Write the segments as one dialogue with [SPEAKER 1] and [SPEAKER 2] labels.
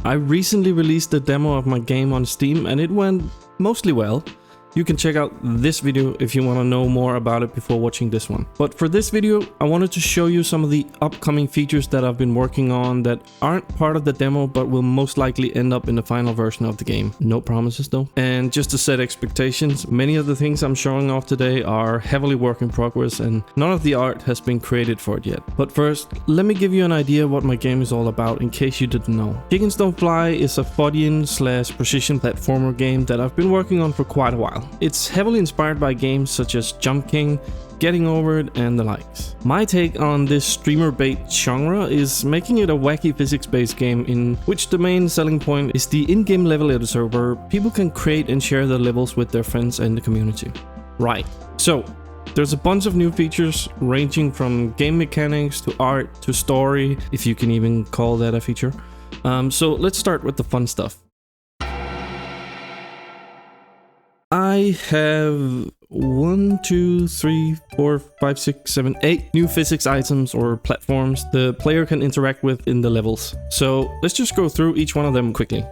[SPEAKER 1] I recently released a demo of my game on Steam and it went mostly well. You can check out this video if you want to know more about it before watching this one. But for this video, I wanted to show you some of the upcoming features that I've been working on that aren't part of the demo, but will most likely end up in the final version of the game. No promises though. And just to set expectations, many of the things I'm showing off today are heavily work in progress and none of the art has been created for it yet. But first, let me give you an idea what my game is all about in case you didn't know. Chickens Don't Fly is a Fodian/precision platformer game that I've been working on for quite a while. It's heavily inspired by games such as Jump King, Getting Over It, and the likes. My take on this streamer bait genre is making it a wacky physics-based game in which the main selling point is the in-game level editor where people can create and share their levels with their friends and the community. Right, so there's a bunch of new features ranging from game mechanics to art to story, if you can even call that a feature. So let's start with the fun stuff. I have 1, 2, 3, 4, 5, 6, 7, 8 new physics items or platforms the player can interact with in the levels. So let's just go through each one of them quickly.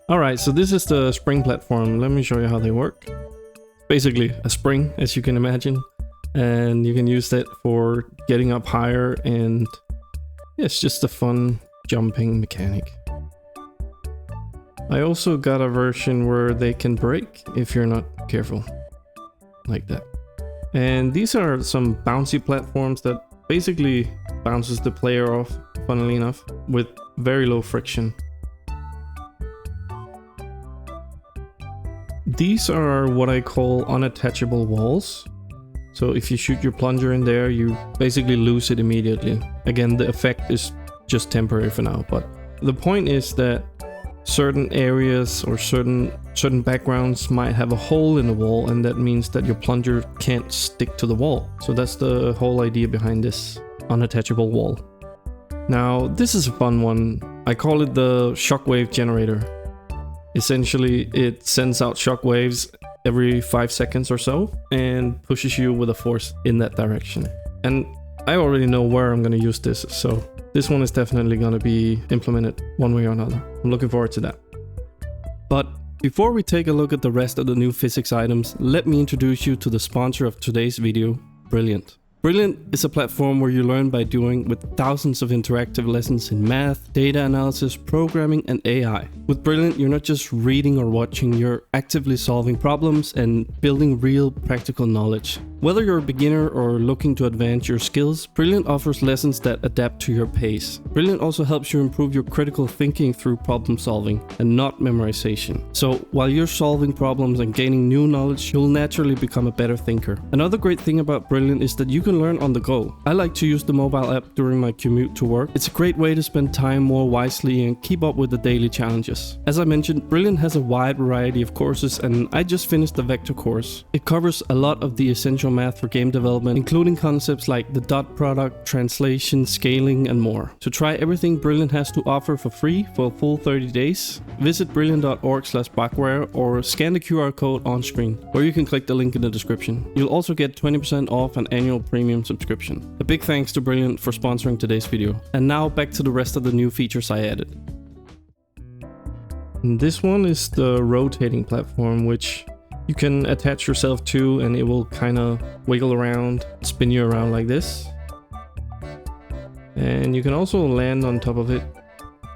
[SPEAKER 1] Alright, so this is the spring platform. Let me show you how they work. Basically a spring, as you can imagine. And you can use that for getting up higher, and yeah, it's just a fun jumping mechanic. I also got a version where they can break if you're not careful, like that. And these are some bouncy platforms that basically bounces the player off, funnily enough, with very low friction. These are what I call unattachable walls. So if you shoot your plunger in there, you basically lose it immediately. Again, the effect is just temporary for now, but the point is that certain areas or certain backgrounds might have a hole in the wall, and that means that your plunger can't stick to the wall. So that's the whole idea behind this unattachable wall. Now this is a fun one. I call it the shockwave generator. Essentially it sends out shockwaves every 5 seconds or so and pushes you with a force in that direction. And I already know where I'm going to use this, so this one is definitely going to be implemented one way or another. I'm looking forward to that. But before we take a look at the rest of the new physics items, let me introduce you to the sponsor of today's video, Brilliant. Brilliant is a platform where you learn by doing, with thousands of interactive lessons in math, data analysis, programming, and AI. With Brilliant, you're not just reading or watching, you're actively solving problems and building real practical knowledge. Whether you're a beginner or looking to advance your skills, Brilliant offers lessons that adapt to your pace. Brilliant also helps you improve your critical thinking through problem solving and not memorization. So while you're solving problems and gaining new knowledge, you'll naturally become a better thinker. Another great thing about Brilliant is that you can learn on the go. I like to use the mobile app during my commute to work. It's a great way to spend time more wisely and keep up with the daily challenges. As I mentioned, Brilliant has a wide variety of courses, and I just finished the Vector course. It covers a lot of the essential math for game development, including concepts like the dot product, translation, scaling, and more. To try everything Brilliant has to offer for free for a full 30 days, visit brilliant.org/backware or scan the QR code on screen, or you can click the link in the description. You'll also get 20% off an annual premium subscription. A big thanks to Brilliant for sponsoring today's video. And now back to the rest of the new features I added. And this one is the rotating platform, which you can attach yourself to, and it will kind of wiggle around, spin you around like this. And you can also land on top of it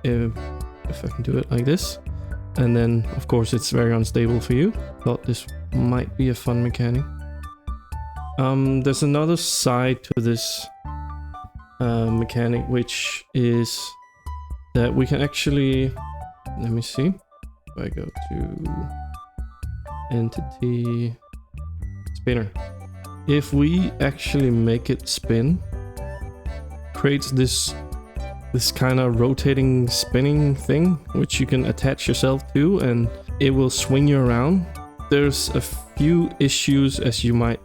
[SPEAKER 1] if I can do it like this. And then of course it's very unstable for you. Thought this might be a fun mechanic. There's another side to this mechanic, which is that we can actually, let me see, if I go to entity spinner, if we actually make it spin, creates this kind of rotating spinning thing which you can attach yourself to, and it will swing you around. There's a few issues, as you might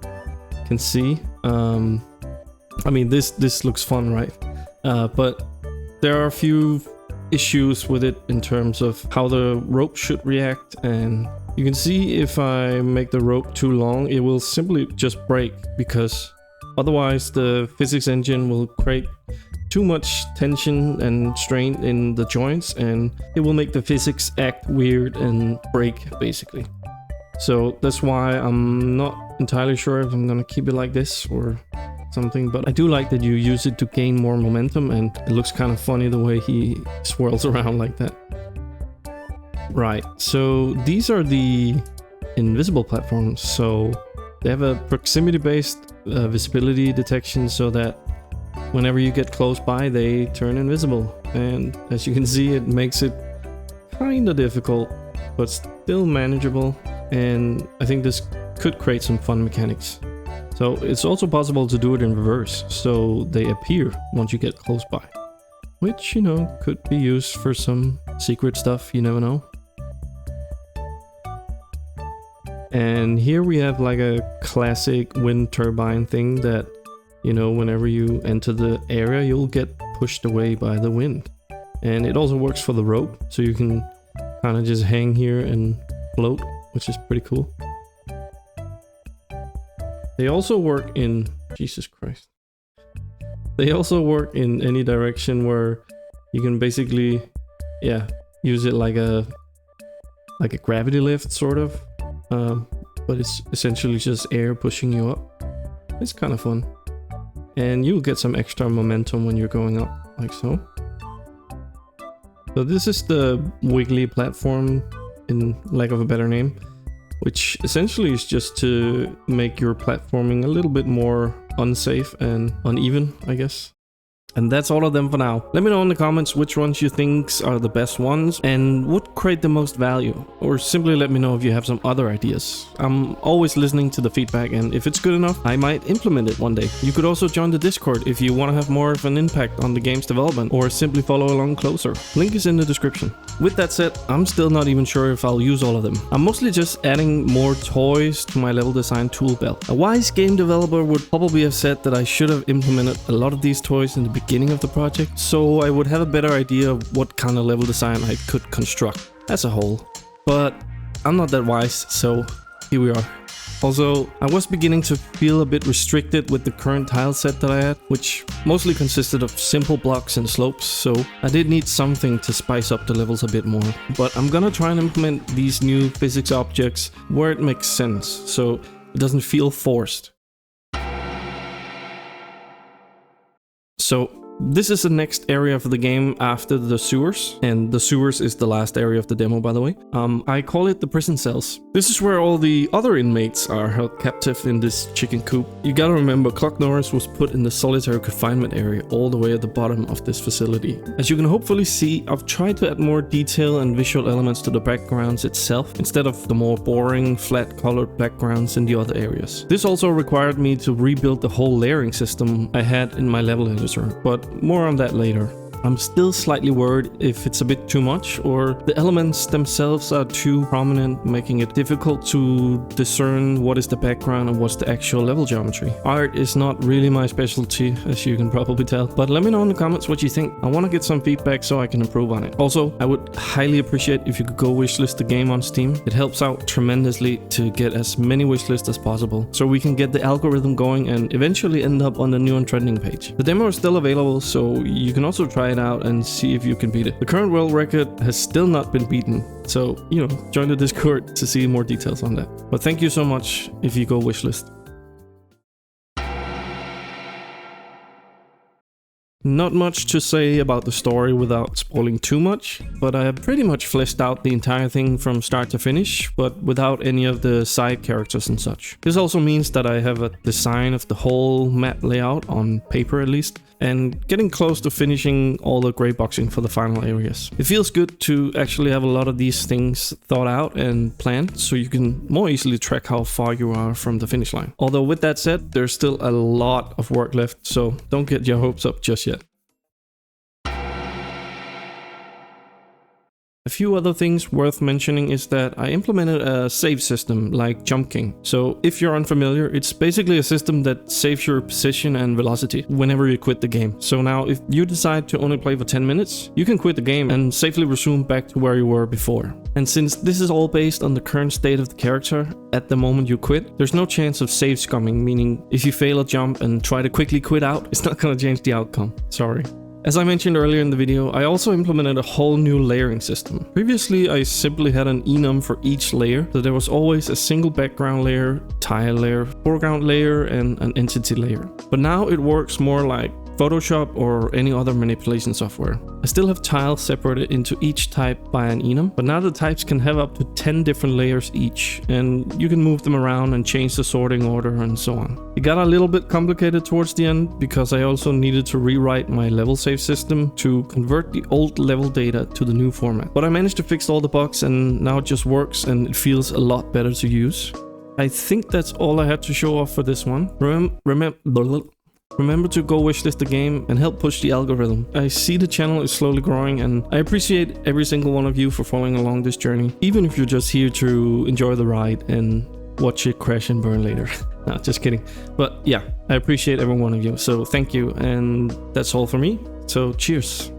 [SPEAKER 1] can see. I mean, this looks fun, right? But there are a few issues with it in terms of how the rope should react, and you can see if I make the rope too long, it will simply just break, because otherwise the physics engine will create too much tension and strain in the joints, and it will make the physics act weird and break, basically. So that's why I'm not entirely sure if I'm gonna keep it like this or something, but I do like that you use it to gain more momentum, and it looks kind of funny the way he swirls around like that. Right, so these are the invisible platforms. So they have a proximity-based visibility detection, so that whenever you get close by, they turn invisible. And as you can see, it makes it kind of difficult, but still manageable. And I think this could create some fun mechanics. So it's also possible to do it in reverse, so they appear once you get close by, which, you know, could be used for some secret stuff, you never know. And here we have like a classic wind turbine thing that, you know, whenever you enter the area, you'll get pushed away by the wind. And it also works for the rope, so you can kind of just hang here and float, which is pretty cool. They also work in... Jesus Christ. They also work in any direction where you can basically, yeah, use it like a gravity lift, sort of. But it's essentially just air pushing you up. It's kind of fun. And you'll get some extra momentum when you're going up, like so. So this is the wiggly platform, in lack of a better name, which essentially is just to make your platforming a little bit more unsafe and uneven, I guess. And that's all of them for now. Let me know in the comments which ones you think are the best ones and would create the most value. Or simply let me know if you have some other ideas. I'm always listening to the feedback, and if it's good enough, I might implement it one day. You could also join the Discord if you want to have more of an impact on the game's development, or simply follow along closer. Link is in the description. With that said, I'm still not even sure if I'll use all of them. I'm mostly just adding more toys to my level design tool belt. A wise game developer would probably have said that I should have implemented a lot of these toys in the beginning of the project, so I would have a better idea of what kind of level design I could construct as a whole. But I'm not that wise, so here we are. Also, I was beginning to feel a bit restricted with the current tile set that I had, which mostly consisted of simple blocks and slopes, so I did need something to spice up the levels a bit more. But I'm gonna try and implement these new physics objects where it makes sense, so it doesn't feel forced. So this is the next area of the game after the sewers, and the sewers is the last area of the demo, by the way. I call it the prison cells. This is where all the other inmates are held captive in this chicken coop. You gotta remember, Clock Norris was put in the solitary confinement area all the way at the bottom of this facility. As you can hopefully see, I've tried to add more detail and visual elements to the backgrounds itself, instead of the more boring, flat colored backgrounds in the other areas. This also required me to rebuild the whole layering system I had in my level editor, but more on that later. I'm still slightly worried if it's a bit too much, or the elements themselves are too prominent, making it difficult to discern what is the background and what's the actual level geometry. Art is not really my specialty, as you can probably tell, but let me know in the comments what you think. I want to get some feedback so I can improve on it. Also, I would highly appreciate if you could go wishlist the game on Steam. It helps out tremendously to get as many wishlists as possible, so we can get the algorithm going and eventually end up on the new and trending page. The demo is still available, so you can also try it out and see if you can beat it. The current world record has still not been beaten, so, you know, join the Discord to see more details on that. But thank you so much if you go wishlist. Not much to say about the story without spoiling too much, but I have pretty much fleshed out the entire thing from start to finish, but without any of the side characters and such. This also means that I have a design of the whole map layout, on paper at least, and getting close to finishing all the grey boxing for the final areas. It feels good to actually have a lot of these things thought out and planned, so you can more easily track how far you are from the finish line. Although with that said, there's still a lot of work left, so don't get your hopes up just yet. A few other things worth mentioning is that I implemented a save system like Jump King. So if you're unfamiliar, it's basically a system that saves your position and velocity whenever you quit the game. So now if you decide to only play for 10 minutes, you can quit the game and safely resume back to where you were before. And since this is all based on the current state of the character at the moment you quit, there's no chance of save scumming, meaning if you fail a jump and try to quickly quit out, it's not gonna change the outcome. Sorry. As I mentioned earlier in the video, I also implemented a whole new layering system. Previously, I simply had an enum for each layer, so there was always a single background layer, tile layer, foreground layer, and an entity layer. But now it works more like Photoshop or any other manipulation software. I still have tiles separated into each type by an enum, but now the types can have up to 10 different layers each, and you can move them around and change the sorting order and so on. It got a little bit complicated towards the end because I also needed to rewrite my level save system to convert the old level data to the new format. But I managed to fix all the bugs and now it just works and it feels a lot better to use. I think that's all I had to show off for this one. Remember to go wishlist the game and help push the algorithm. I see the channel is slowly growing and I appreciate every single one of you for following along this journey, even if you're just here to enjoy the ride and watch it crash and burn later. No, just kidding. But yeah, I appreciate every one of you, so thank you, and that's all for me. So cheers.